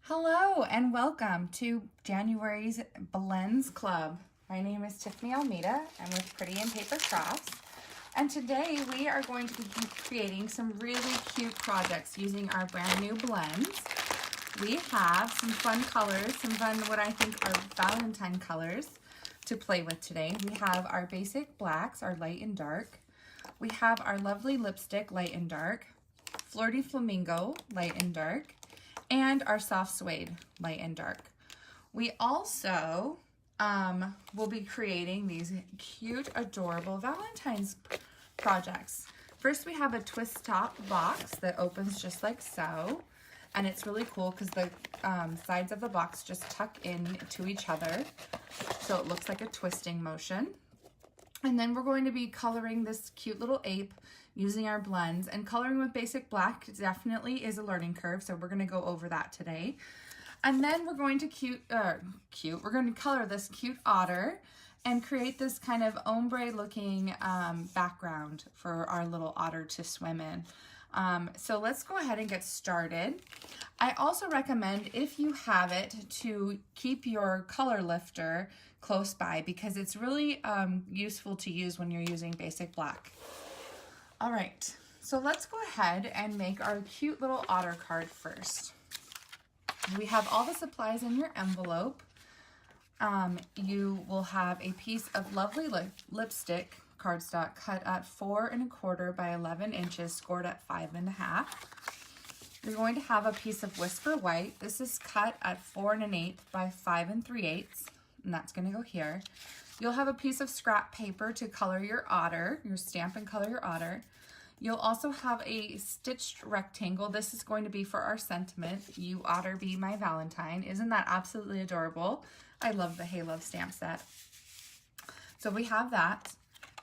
Hello and welcome to January's Blends Club. My name is Tiffany Almeida. I'm with Pretty and Paper Crafts. And today we are going to be creating some really cute projects using our brand new blends. We have some fun colors, some fun what I think are Valentine colors to play with today. We have our basic blacks, our light and dark. We have our lovely lipstick, light and dark. Flirty Flamingo, light and dark. And our soft suede, light and dark. We also will be creating these cute, adorable Valentine's projects. First, we have a twist top box that opens just like so. And it's really cool because the sides of the box just tuck in to each other. So it looks like a twisting motion. And then we're going to be coloring this cute little ape using our blends, and coloring with basic black definitely is a learning curve, so we're going to go over that today. And then we're going to we're going to color this cute otter and create this kind of ombre looking background for our little otter to swim in. So let's go ahead and get started. I also recommend, if you have it, to keep your color lifter close by because it's really useful to use when you're using basic black. All right, so let's go ahead and make our cute little otter card first. We have all the supplies in your envelope. You will have a piece of lovely lipstick cardstock cut at 4 1/4 by 11 inches, scored at 5 1/2. You're going to have a piece of Whisper White. This is cut at 4 1/8 by 5 3/8, and that's going to go here. You'll have a piece of scrap paper to color your otter, your stamp and color your otter. You'll also have a stitched rectangle. This is going to be for our sentiment, "You Otter Be My Valentine." Isn't that absolutely adorable? I love the Hey Love stamp set. So we have that.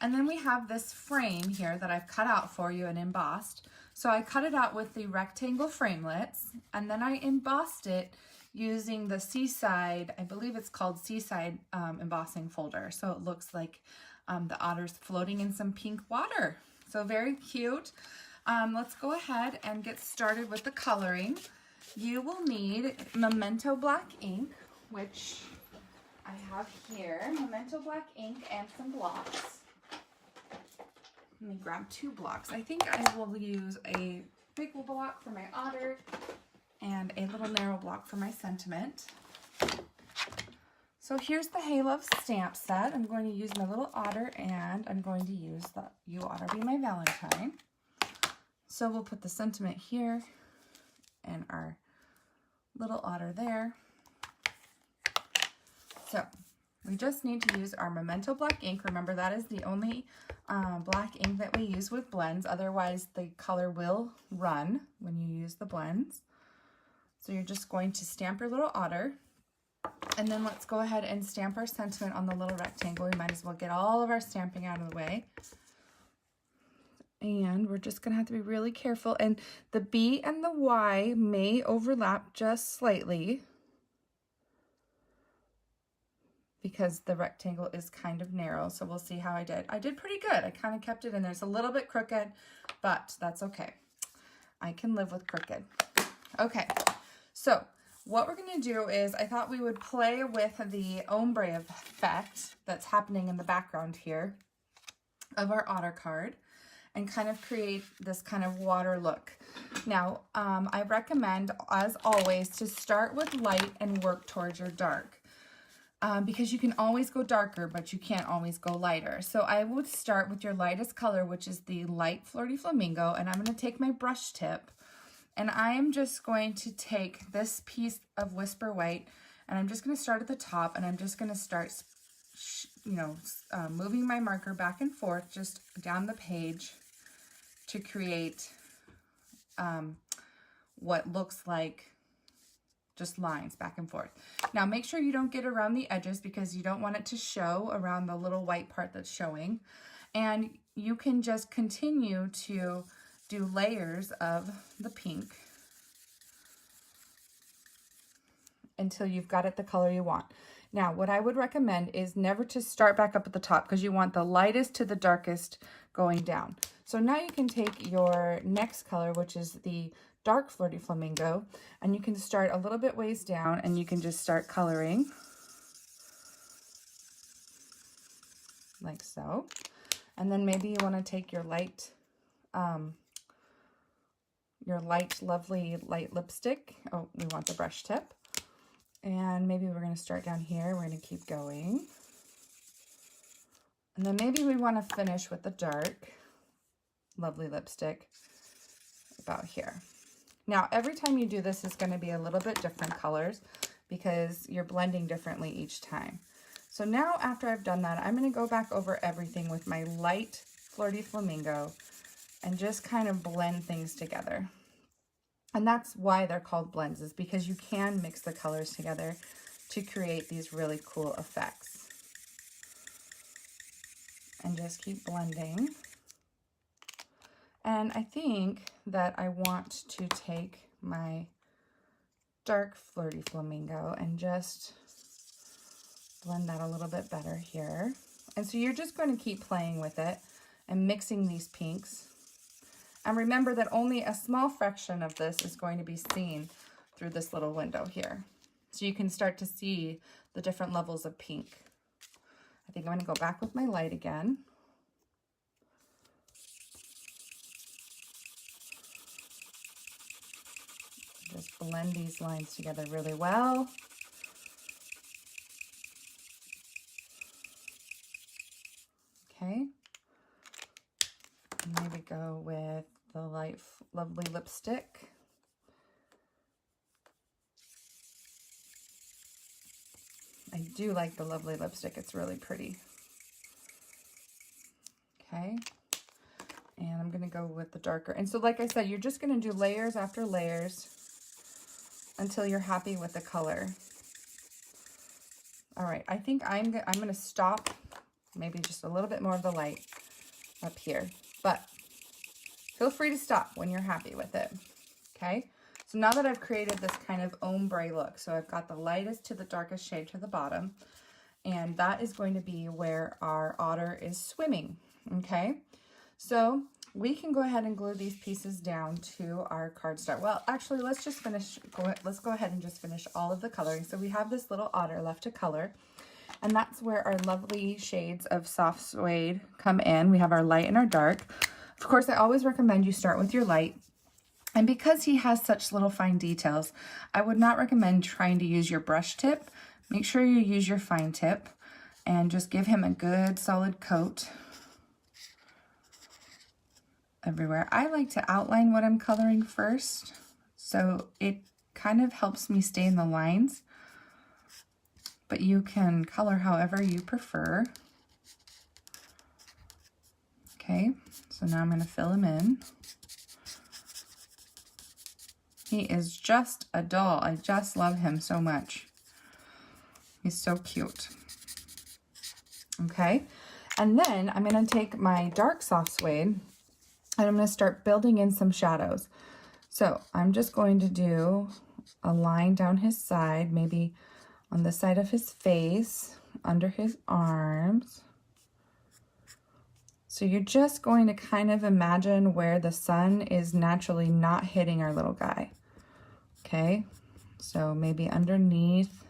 And then we have this frame here that I've cut out for you and embossed. So I cut it out with the rectangle framelits, and then I embossed it using the Seaside, I believe it's called Seaside embossing folder. So it looks like the otter's floating in some pink water. So very cute. Let's go ahead and get started with the coloring. You will need Memento Black ink, which I have here. Memento Black ink and some blocks. Let me grab 2 blocks. I think I will use a big block for my otter and a little narrow block for my sentiment. So here's the Hey Love stamp set. I'm going to use my little otter, and I'm going to use the "You Otter Be My Valentine." So we'll put the sentiment here and our little otter there. So we just need to use our Memento Black ink. Remember, that is the only black ink that we use with blends. Otherwise, the color will run when you use the blends. So you're just going to stamp your little otter. And then let's go ahead and stamp our sentiment on the little rectangle. We might as well get all of our stamping out of the way. And we're just going to have to be really careful. And the B and the Y may overlap just slightly because the rectangle is kind of narrow. So we'll see how I did. I did pretty good. I kind of kept it in there. It's a little bit crooked, but that's okay. I can live with crooked. Okay, so what we're going to do is, I thought we would play with the ombre effect that's happening in the background here of our otter card and kind of create this kind of water look. Now, I recommend, as always, to start with light and work towards your dark. Because you can always go darker, but you can't always go lighter. So I would start with your lightest color, which is the light Flirty Flamingo, and I'm going to take my brush tip, and I am just going to take this piece of Whisper White, and I'm just going to start at the top, and I'm just going to start, moving my marker back and forth just down the page to create what looks like just lines back and forth. Now make sure you don't get around the edges because you don't want it to show around the little white part that's showing. And you can just continue to do layers of the pink until you've got it the color you want. Now what I would recommend is never to start back up at the top because you want the lightest to the darkest going down. So now you can take your next color, which is the dark Flirty Flamingo, and you can start a little bit ways down and you can just start coloring like so. And then maybe you want to take your light, lovely light lipstick. Oh, we want the brush tip. And maybe we're going to start down here. We're going to keep going. And then maybe we want to finish with the dark, lovely lipstick about here. Now, every time you do this is going to be a little bit different colors because you're blending differently each time. So now after I've done that, I'm going to go back over everything with my light Flirty Flamingo and just kind of blend things together. And that's why they're called blends, is because you can mix the colors together to create these really cool effects. And just keep blending. And I think that I want to take my dark Flirty Flamingo and just blend that a little bit better here. And so you're just going to keep playing with it and mixing these pinks. And remember that only a small fraction of this is going to be seen through this little window here. So you can start to see the different levels of pink. I think I'm going to go back with my light again. Just blend these lines together really well. Okay. And maybe go with the light, lovely lipstick. I do like the lovely lipstick. It's really pretty. Okay. And I'm going to go with the darker. And so like I said, you're just going to do layers after layers until you're happy with the color. All right. I think I'm going to stop maybe just a little bit more of the light up here, but feel free to stop when you're happy with it. Okay. So now that I've created this kind of ombre look, so I've got the lightest to the darkest shade to the bottom, and that is going to be where our otter is swimming. Okay. So we can go ahead and glue these pieces down to our cardstock. Well, actually, let's just finish. Let's go ahead and just finish all of the coloring. So we have this little otter left to color, and that's where our lovely shades of soft suede come in. We have our light and our dark. Of course, I always recommend you start with your light. And because he has such little fine details, I would not recommend trying to use your brush tip. Make sure you use your fine tip and just give him a good solid coat everywhere. I like to outline what I'm coloring first, so it kind of helps me stay in the lines, but you can color however you prefer. Okay, so now I'm going to fill him in. He is just a doll. I just love him so much. He's so cute. Okay, and then I'm going to take my dark soft suede and I'm going to start building in some shadows. So I'm just going to do a line down his side, maybe on the side of his face, under his arms. So you're just going to kind of imagine where the sun is naturally not hitting our little guy. Okay, so maybe underneath,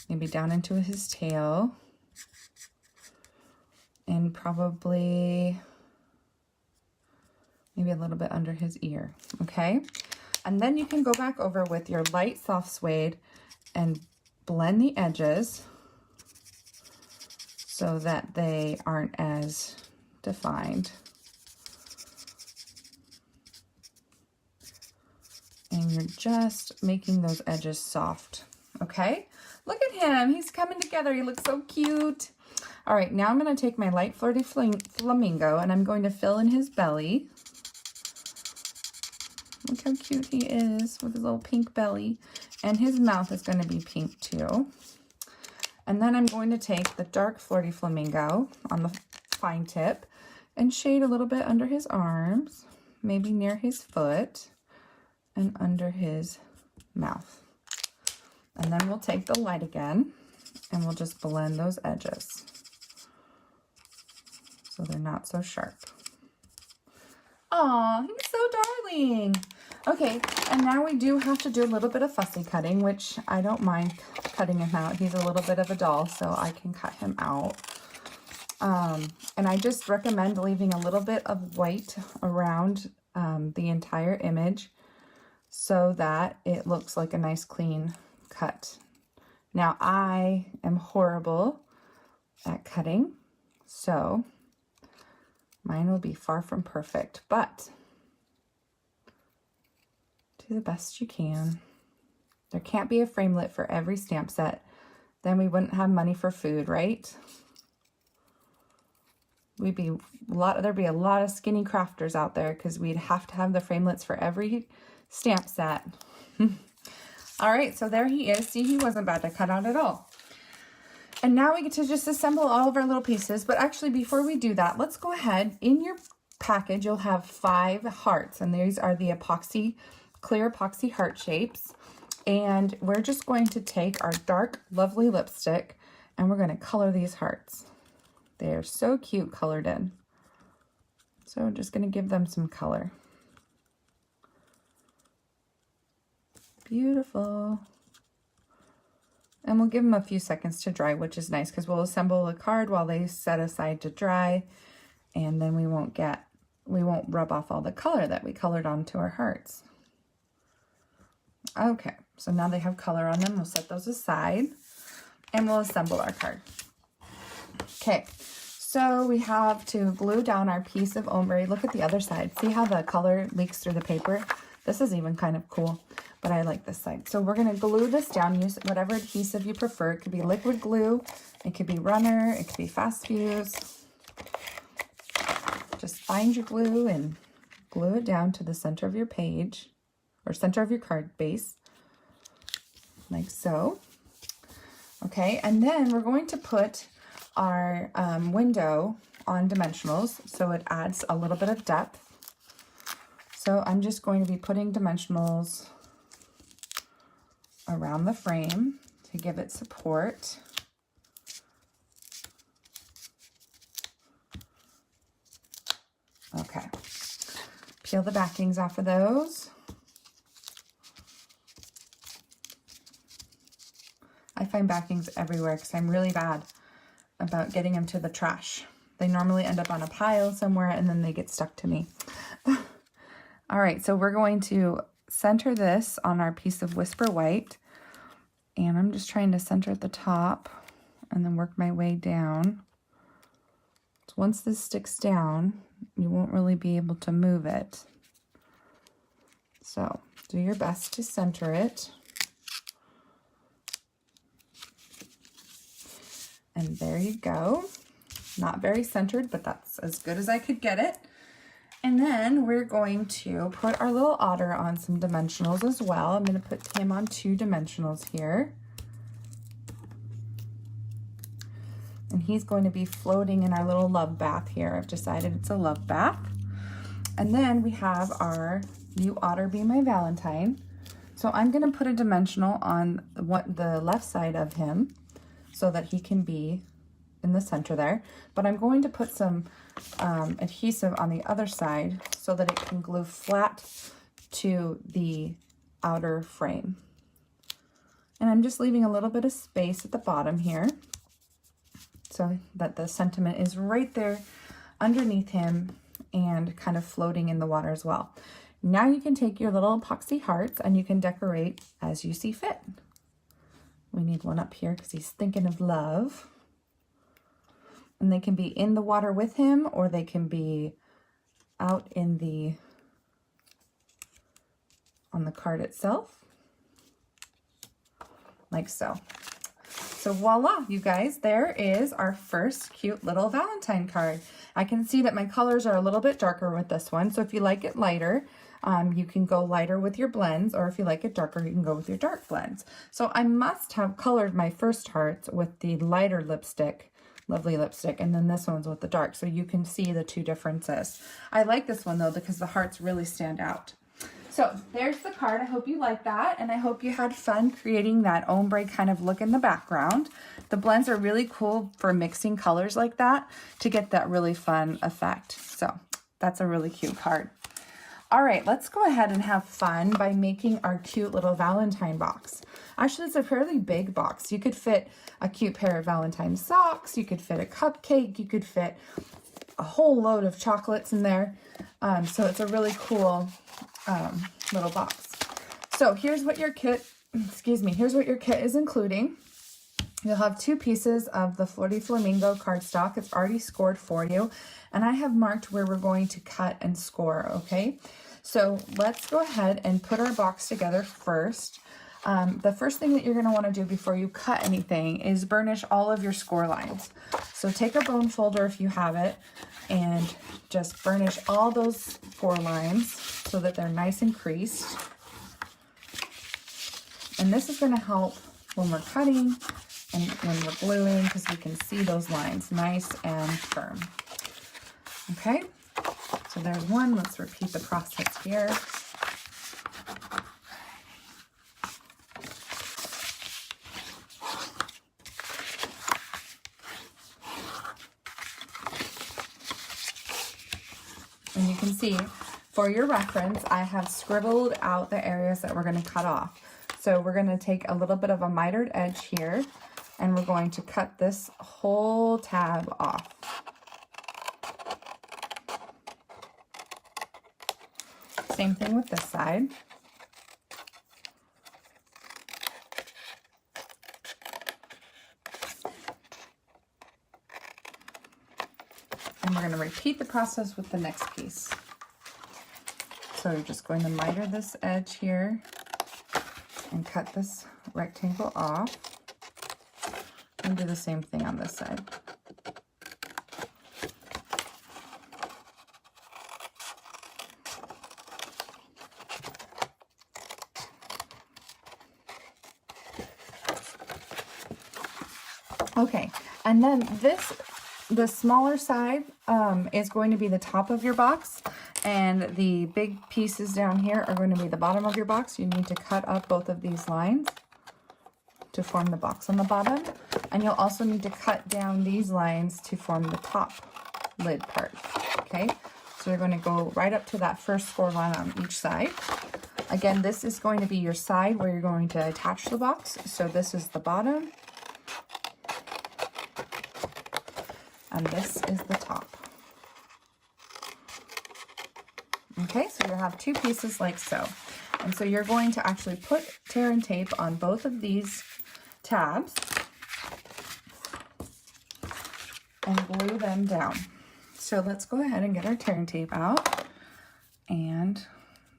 maybe down into his tail, and probably maybe a little bit under his ear. Okay, and then you can go back over with your light soft suede and blend the edges so that they aren't as defined. And you're just making those edges soft. Okay, look at him. He's coming together. He looks so cute. All right, now I'm going to take my light Flirty Flamingo and I'm going to fill in his belly. Look how cute he is with his little pink belly. And his mouth is going to be pink too. And then I'm going to take the dark Flirty Flamingo on the fine tip and shade a little bit under his arms, maybe near his foot and under his mouth. And then we'll take the light again and we'll just blend those edges so they're not so sharp. Aw, he's so darling. Okay, and now we do have to do a little bit of fussy cutting, which I don't mind cutting him out. He's a little bit of a doll, so I can cut him out. And I just recommend leaving a little bit of white around the entire image so that it looks like a nice clean cut. Now, I am horrible at cutting, so mine will be far from perfect, but do the best you can. There can't be a framelit for every stamp set. Then we wouldn't have money for food, right? There'd be a lot of skinny crafters out there because we'd have to have the framelits for every stamp set. All right, so there he is. See, he wasn't bad to cut out at all. And now we get to just assemble all of our little pieces. But actually, before we do that, let's go ahead. In your package, you'll have 5 hearts, and these are the clear epoxy heart shapes. And we're just going to take our dark, lovely lipstick, and we're going to color these hearts. They are so cute colored in. So I'm just going to give them some color. Beautiful. And we'll give them a few seconds to dry, which is nice because we'll assemble a card while they set aside to dry, and then we won't rub off all the color that we colored onto our hearts. Okay, so now they have color on them. We'll set those aside and we'll assemble our card. Okay, so we have to glue down our piece of ombre. Look at the other side. See how the color leaks through the paper? This is even kind of cool, but I like this side. So we're going to glue this down. Use whatever adhesive you prefer. It could be liquid glue. It could be runner. It could be fast fuse. Just find your glue and glue it down to the center of your page or center of your card base, like so. Okay, and then we're going to put our window on dimensionals so it adds a little bit of depth. So I'm just going to be putting dimensionals around the frame to give it support. Okay, peel the backings off of those. I find backings everywhere because I'm really bad about getting them to the trash. They normally end up on a pile somewhere and then they get stuck to me. All right, so we're going to center this on our piece of Whisper White. And I'm just trying to center at the top and then work my way down. So once this sticks down, you won't really be able to move it. So do your best to center it. And there you go. Not very centered, but that's as good as I could get it. And then we're going to put our little otter on some dimensionals as well. I'm going to put him on 2 dimensionals here. And he's going to be floating in our little love bath here. I've decided it's a love bath. And then we have our You Otter Be My Valentine. So I'm going to put a dimensional on the left side of him so that he can be in the center there. But I'm going to put some adhesive on the other side so that it can glue flat to the outer frame. And I'm just leaving a little bit of space at the bottom here so that the sentiment is right there underneath him and kind of floating in the water as well. Now you can take your little epoxy hearts and you can decorate as you see fit. We need one up here because he's thinking of love. And they can be in the water with him, or they can be out in on the card itself, like so. So voila, you guys, there is our first cute little Valentine card. I can see that my colors are a little bit darker with this one. So if you like it lighter, you can go lighter with your blends, or if you like it darker, you can go with your dark blends. So I must have colored my first hearts with the lighter lipstick, lovely lipstick, and then this one's with the dark, so you can see the 2 differences. I like this one though because the hearts really stand out. So there's the card. I hope you like that, and I hope you had fun creating that ombre kind of look in the background. The blends are really cool for mixing colors like that to get that really fun effect. So that's a really cute card. All right, let's go ahead and have fun by making our cute little Valentine box. Actually, it's a fairly big box. You could fit a cute pair of Valentine socks. You could fit a cupcake. You could fit a whole load of chocolates in there. So it's a really cool little box. So here's what your kit, here's what your kit is including. You'll have 2 pieces of the Flirty Flamingo cardstock. It's already scored for you. And I have marked where we're going to cut and score, okay? So let's go ahead and put our box together first. The first thing that you're going to want to do before you cut anything is burnish all of your score lines. So take a bone folder if you have it and just burnish all those score lines so that they're nice and creased. And this is going to help when we're cutting and when we're gluing, because we can see those lines nice and firm. Okay, so there's one. Let's repeat the process here. And you can see, for your reference, I have scribbled out the areas that we're going to cut off. So we're going to take a little bit of a mitered edge here, and we're going to cut this whole tab off. Same thing with this side. And we're going to repeat the process with the next piece. So you're just going to miter this edge here and cut this rectangle off. And do the same thing on this side. Okay, and then the smaller side is going to be the top of your box, and the big pieces down here are going to be the bottom of your box. You need to cut up both of these lines to form the box on the bottom, and you'll also need to cut down these lines to form the top lid part. Okay, so you're going to go right up to that first score line on each side. Again, this is going to be your side where you're going to attach the box. So this is the bottom, and this is the top. Okay, so you'll have 2 pieces like so. And so you're going to actually put tear and tape on both of these tabs and glue them down. So let's go ahead and get our tear and tape out and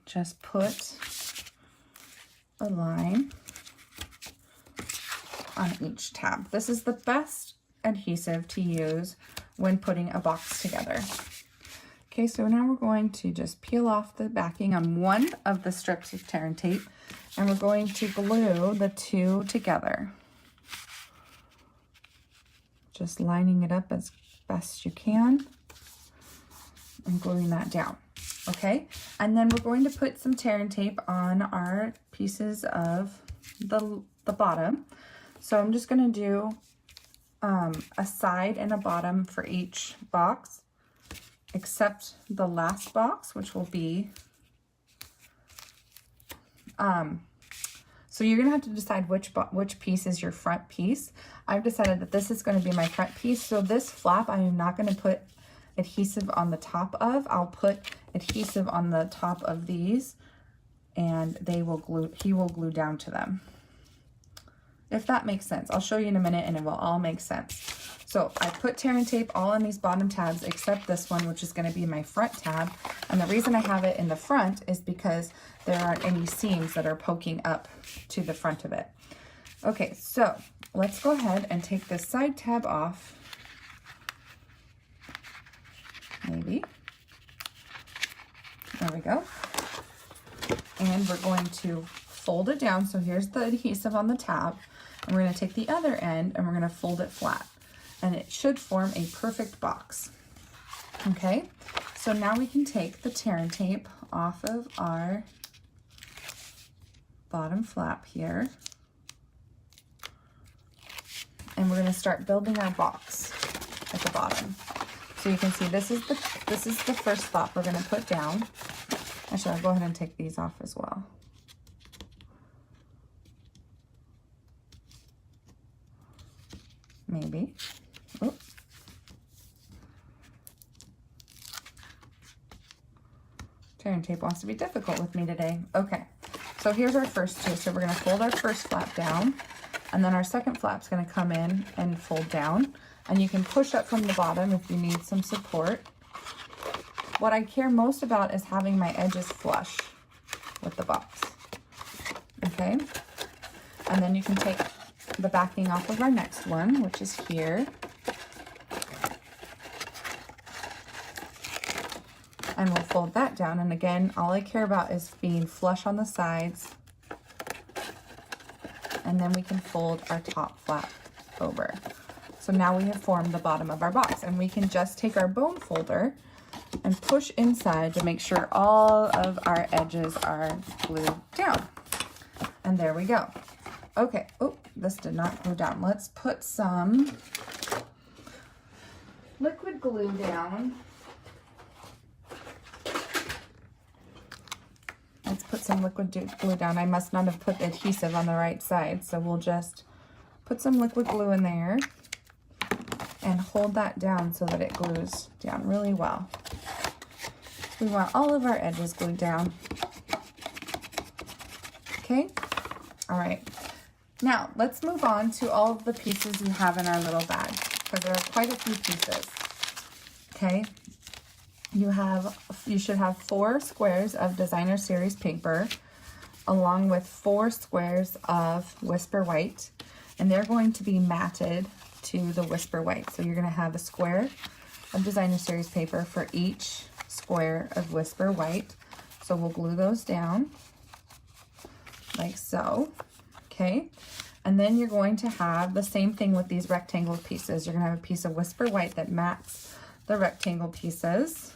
just put a line on each tab. This is the best adhesive to use when putting a box together. Okay, so now we're going to just peel off the backing on one of the strips of tear and tape, and we're going to glue the 2 together. Just lining it up as best you can and gluing that down. Okay, and then we're going to put some tear and tape on our pieces of the bottom. So I'm just going to do a side and a bottom for each box, except the last box, which will be, so you're gonna have to decide which piece is your front piece. I've decided that this is going to be my front piece. So this flap, I am not going to put adhesive on the top of. I'll put adhesive on the top of these, and he will glue down to them. If that makes sense. I'll show you in a minute and it will all make sense. So I put tear and tape all on these bottom tabs except this one, which is going to be my front tab. And the reason I have it in the front is because there aren't any seams that are poking up to the front of it. Okay, so let's go ahead and take this side tab off. Maybe. There we go. And we're going to fold it down. So here's the adhesive on the tab. And we're going to take the other end and we're going to fold it flat. And it should form a perfect box. Okay, so now we can take the tear and tape off of our bottom flap here. And we're going to start building our box at the bottom. So you can see this is the first flap we're going to put down. Actually, I'll go ahead and take these off as well. Maybe. Oh. Tearing tape wants to be difficult with me today. Okay, so here's our first two. So we're going to fold our first flap down, and then our second flap's going to come in and fold down. And you can push up from the bottom if you need some support. What I care most about is having my edges flush with the box. Okay, and then you can take the backing off of our next one, which is here. And we'll fold that down. And again, all I care about is being flush on the sides. And then we can fold our top flap over. So now we have formed the bottom of our box, and we can just take our bone folder and push inside to make sure all of our edges are glued down. And there we go. Okay, oh, this did not glue down. Let's put some liquid glue down. Let's put some liquid glue down. I must not have put the adhesive on the right side, so we'll just put some liquid glue in there and hold that down so that it glues down really well. We want all of our edges glued down. Okay, all right. Now, let's move on to all of the pieces we have in our little bag, because there are quite a few pieces. Okay, you should have 4 squares of designer series paper, along with 4 squares of Whisper White, and they're going to be matted to the Whisper White. So you're going to have a square of designer series paper for each square of Whisper White. So we'll glue those down like so. Okay, and then you're going to have the same thing with these rectangle pieces. You're going to have a piece of Whisper White that mats the rectangle pieces.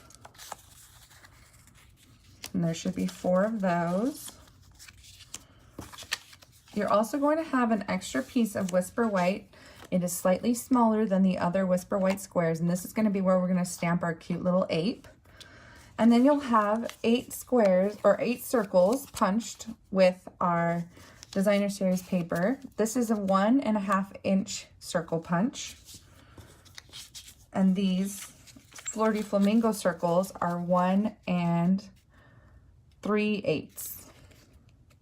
And there should be 4 of those. You're also going to have an extra piece of Whisper White. It is slightly smaller than the other Whisper White squares, and this is going to be where we're going to stamp our cute little ape. And then you'll have 8 squares or 8 circles punched with our designer series paper. This is a 1.5 inch circle punch, and these Flirty Flamingo circles are 1 3/8.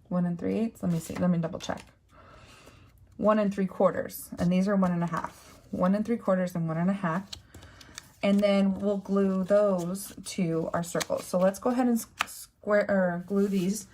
1 3/8. Let me see. Let me double check. 1 3/4, and these are 1.5. 1 3/4 and 1.5. And then we'll glue those to our circles. So let's go ahead and glue these.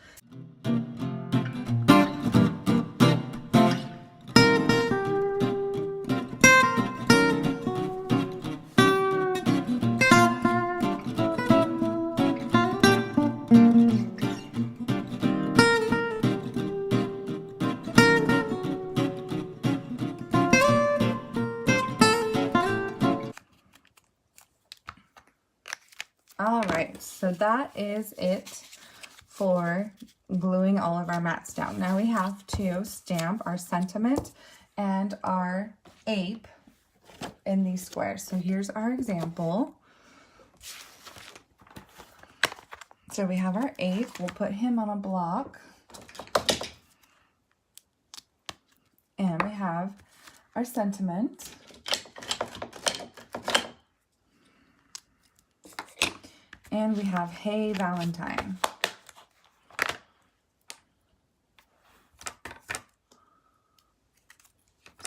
All right, so that is it for gluing all of our mats down. Now we have to stamp our sentiment and our ape in these squares. So here's our example. So we have our ape. We'll put him on a block. And we have our sentiment. And we have Hey Valentine.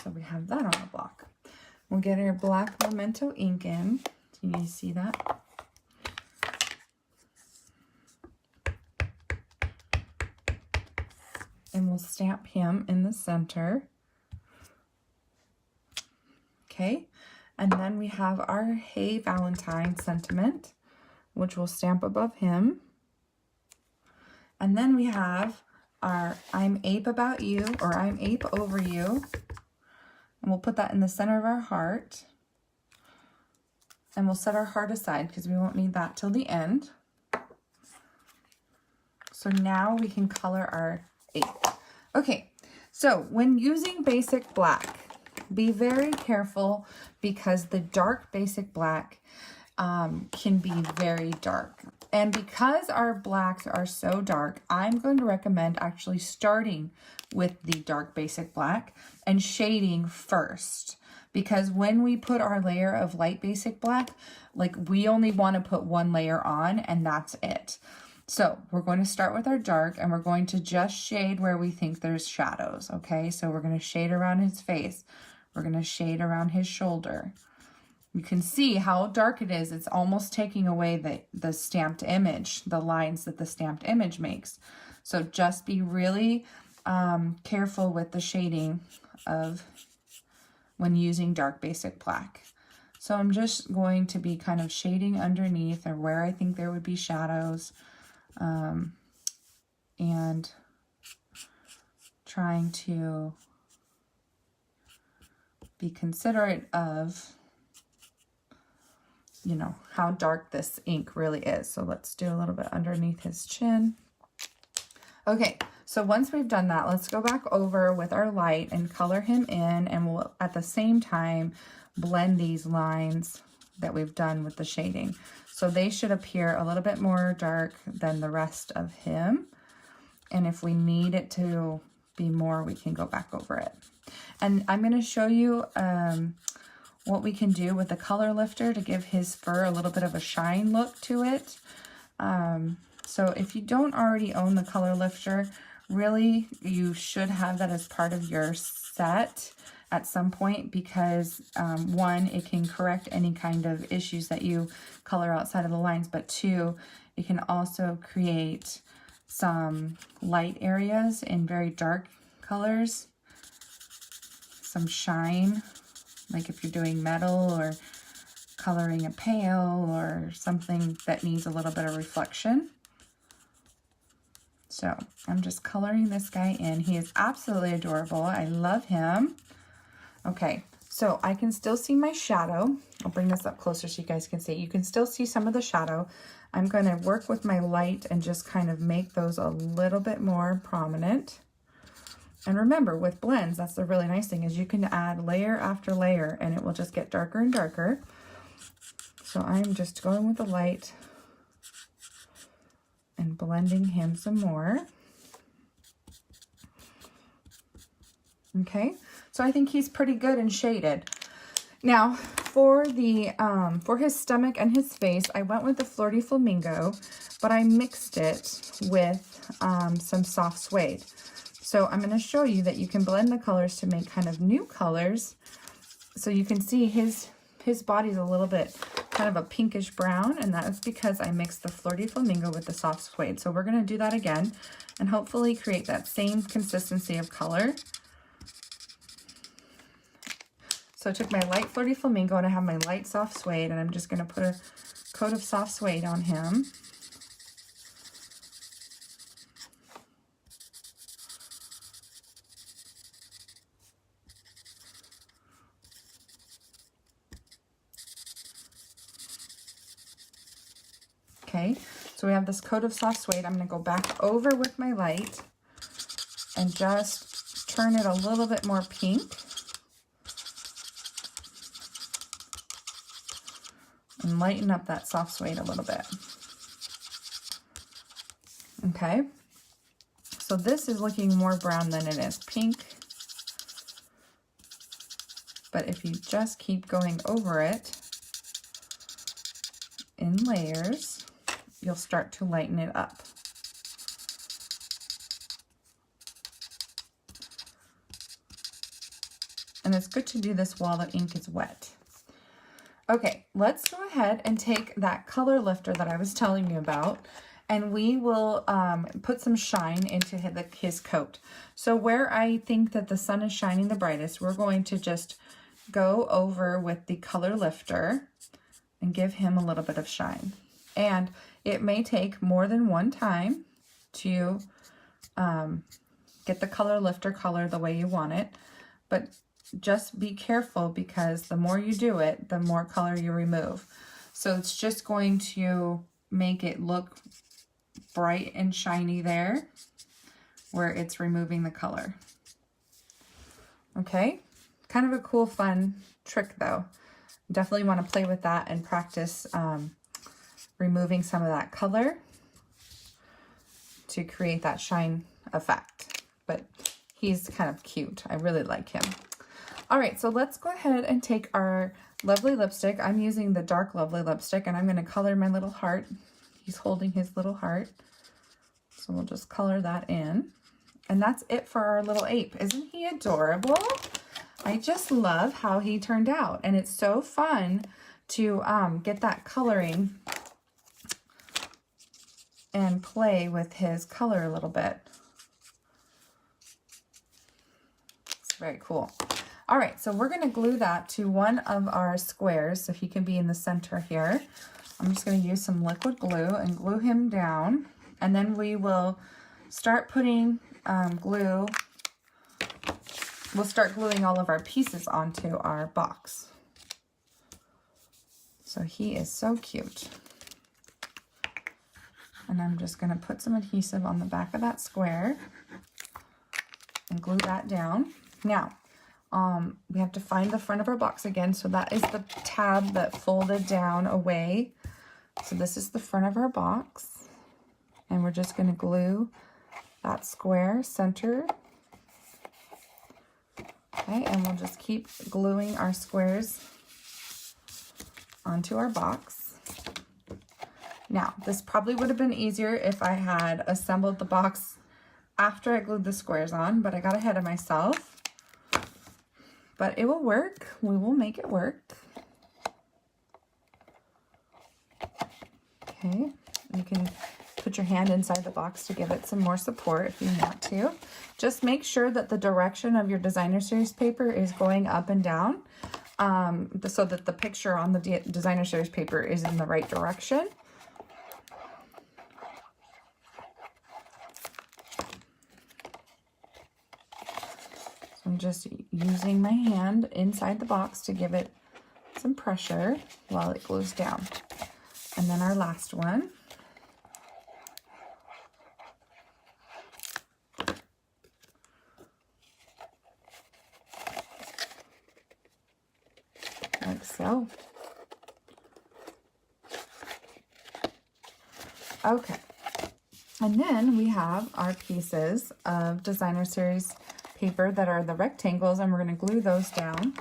So we have that on the block. We'll get our black memento ink in. Can you see that? And we'll stamp him in the center. Okay, and then we have our Hey Valentine sentiment, which we'll stamp above him. And then we have our I'm ape about you, or I'm ape over you. And we'll put that in the center of our heart. And we'll set our heart aside because we won't need that till the end. So now we can color our ape. Okay, so when using basic black, be very careful because the dark basic black can be very dark. And because our blacks are so dark, I'm going to recommend actually starting with the dark basic black and shading first. Because when we put our layer of light basic black, like we only want to put one layer on and that's it. So we're going to start with our dark and we're going to just shade where we think there's shadows, okay? So we're going to shade around his face. We're going to shade around his shoulder. You can see how dark it is. It's almost taking away the stamped image, the lines that the stamped image makes. So just be really careful with the shading of when using dark basic black. So I'm just going to be kind of shading underneath or where I think there would be shadows, and trying to be considerate of, you know, how dark this ink really is. So let's do a little bit underneath his chin. Okay, so once we've done that, let's go back over with our light and color him in, and we'll at the same time blend these lines that we've done with the shading. So they should appear a little bit more dark than the rest of him. And if we need it to be more, we can go back over it. And I'm going to show you what we can do with the color lifter to give his fur a little bit of a shine look to it. So if you don't already own the color lifter, really you should have that as part of your set at some point, because one, it can correct any kind of issues that you color outside of the lines, but two, it can also create some light areas in very dark colors, some shine, like if you're doing metal or coloring a pail or something that needs a little bit of reflection. So I'm just coloring this guy in. He is absolutely adorable. I love him. Okay, so I can still see my shadow. I'll bring this up closer so you guys can see. You can still see some of the shadow. I'm going to work with my light and just kind of make those a little bit more prominent. And remember, with blends, that's the really nice thing, is you can add layer after layer and it will just get darker and darker. So I'm just going with the light and blending him some more. Okay, so I think he's pretty good and shaded. Now, for the for his stomach and his face, I went with the Flirty Flamingo, but I mixed it with some soft suede. So I'm going to show you that you can blend the colors to make kind of new colors. So you can see his body's a little bit kind of a pinkish brown, and that is because I mixed the Flirty Flamingo with the soft suede. So we're going to do that again and hopefully create that same consistency of color. So I took my light Flirty Flamingo and I have my light soft suede, and I'm just going to put a coat of soft suede on him. Okay, so we have this coat of soft suede. I'm going to go back over with my light and just turn it a little bit more pink. And lighten up that soft suede a little bit. Okay, so this is looking more brown than it is pink. But if you just keep going over it in layers, you'll start to lighten it up. And it's good to do this while the ink is wet. Okay, let's go ahead and take that color lifter that I was telling you about, and we will put some shine into his coat. So where I think that the sun is shining the brightest, we're going to just go over with the color lifter and give him a little bit of shine. And it may take more than one time to get the color lifter color the way you want it, but just be careful, because the more you do it, the more color you remove. So it's just going to make it look bright and shiny there where it's removing the color. Okay, kind of a cool, fun trick though. Definitely want to play with that and practice removing some of that color to create that shine effect. But he's kind of cute. I really like him. All right, so let's go ahead and take our lovely lipstick. I'm using the dark lovely lipstick, and I'm going to color my little heart. He's holding his little heart. So we'll just color that in. And that's it for our little ape. Isn't he adorable? I just love how he turned out. And it's so fun to get that coloring and play with his color a little bit. It's very cool. All right, so we're going to glue that to one of our squares so he can be in the center here. I'm just going to use some liquid glue and glue him down. And then we will start putting glue. We'll start gluing all of our pieces onto our box. So he is so cute. And I'm just going to put some adhesive on the back of that square and glue that down. Now, we have to find the front of our box again. So that is the tab that folded down away. So this is the front of our box. And we're just going to glue that square center. Okay, and we'll just keep gluing our squares onto our box. Now, this probably would have been easier if I had assembled the box after I glued the squares on, but I got ahead of myself. But it will work. We will make it work. Okay, you can put your hand inside the box to give it some more support if you want to. Just make sure that the direction of your designer series paper is going up and down, so that the picture on the designer series paper is in the right direction. So I'm just using my hand inside the box to give it some pressure while it glues down. And then our last one. Like so. Okay. And then we have our pieces of designer series paper that are the rectangles, and we're going to glue those down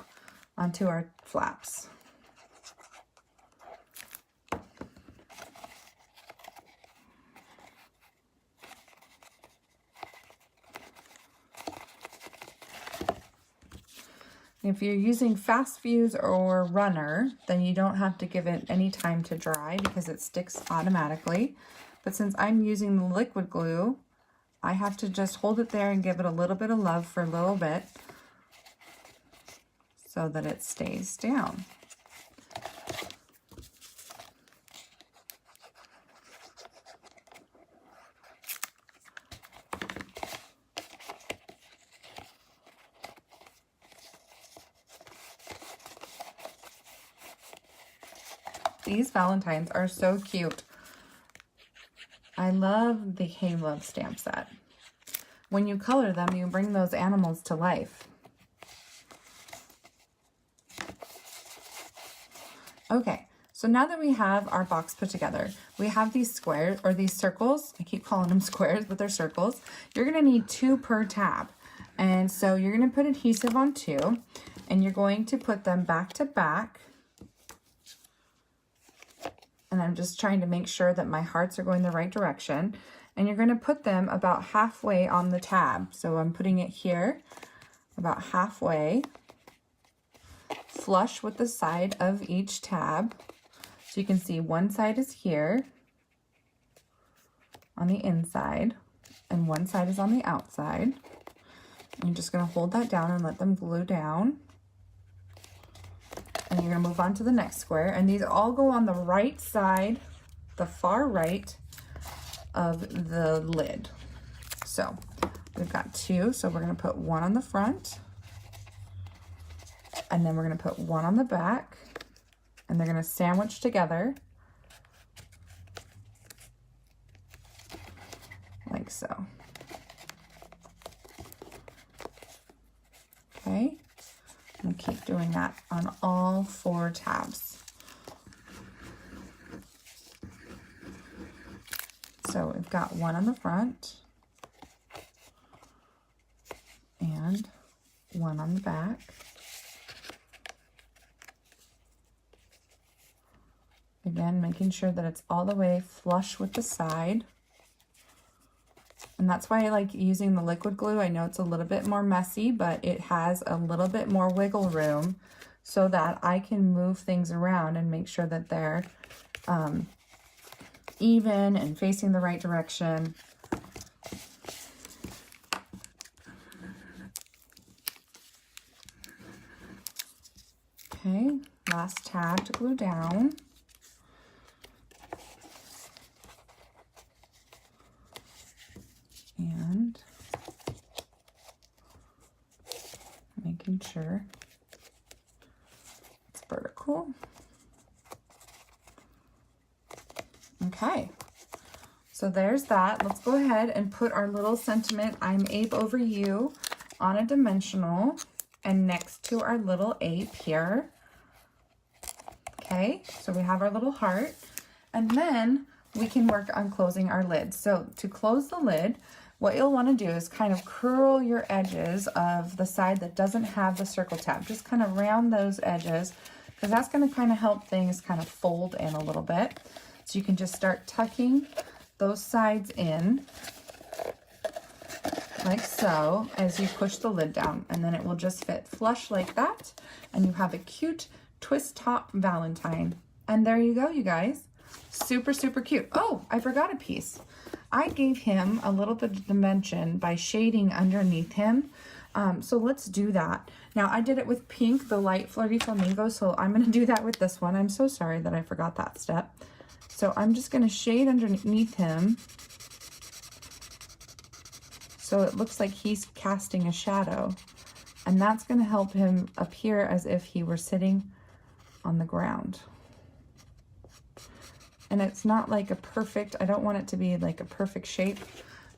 onto our flaps. If you're using Fast Fuse or Runner, then you don't have to give it any time to dry because it sticks automatically. But since I'm using the liquid glue, I have to just hold it there and give it a little bit of love for a little bit so that it stays down. These Valentines are so cute. I love the Hey Love stamp set. When you color them, you bring those animals to life. Okay, so now that we have our box put together, we have these squares, or these circles. I keep calling them squares, but they're circles. You're gonna need 2 per tab. And so you're gonna put adhesive on 2, and you're going to put them back to back. And I'm just trying to make sure that my hearts are going the right direction. And you're going to put them about halfway on the tab. So I'm putting it here about halfway, flush with the side of each tab. So you can see one side is here on the inside and one side is on the outside. And you're just going to hold that down and let them glue down. And you're going to move on to the next square. And these all go on the right side, the far right of the lid. So we've got 2. So we're going to put 1 on the front. And then we're going to put 1 on the back. And they're going to sandwich together. Like so. Okay. I'm and keep doing that on all 4 tabs. So we've got one on the front and one on the back. Again, making sure that it's all the way flush with the side. And that's why I like using the liquid glue. I know it's a little bit more messy, but it has a little bit more wiggle room so that I can move things around and make sure that they're even and facing the right direction. Okay, last tab to glue down. And making sure it's vertical. Okay, so there's that. Let's go ahead and put our little sentiment, I'm ape over you, on a dimensional and next to our little ape here. Okay, so we have our little heart, and then we can work on closing our lid. So to close the lid, what you'll want to do is kind of curl your edges of the side that doesn't have the circle tab. Just kind of round those edges, because that's going to kind of help things kind of fold in a little bit. So you can just start tucking those sides in like so as you push the lid down, and then it will just fit flush like that, and you have a cute twist top Valentine. And there you go, you guys. Super, super cute. Oh, I forgot a piece. I gave him a little bit of dimension by shading underneath him. So let's do that. Now, I did it with pink, the light Flirty Flamingo, so I'm going to do that with this one. I'm so sorry that I forgot that step. So I'm just going to shade underneath him so it looks like he's casting a shadow. And that's going to help him appear as if he were sitting on the ground. And it's not like a perfect, I don't want it to be like a perfect shape,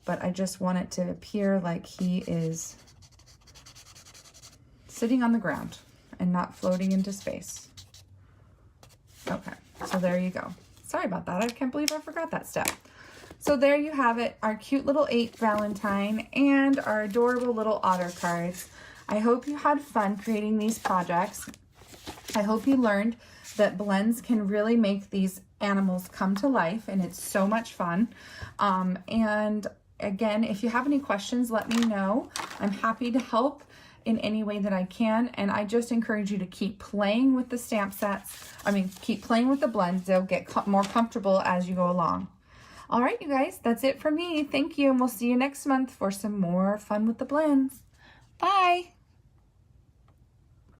but I just want it to appear like he is sitting on the ground and not floating into space. Okay, so there you go. Sorry about that. I can't believe I forgot that step. So there you have it, our cute little ape Valentine and our adorable little otter cards. I hope you had fun creating these projects. I hope you learned that blends can really make these animals come to life, and it's so much fun. And again, if you have any questions, let me know. I'm happy to help in any way that I can, and I just encourage you to keep playing with the stamp sets. Keep playing with the blends. They'll get more comfortable as you go along. All right, you guys, that's it for me. Thank you, and we'll see you next month for some more fun with the blends. Bye.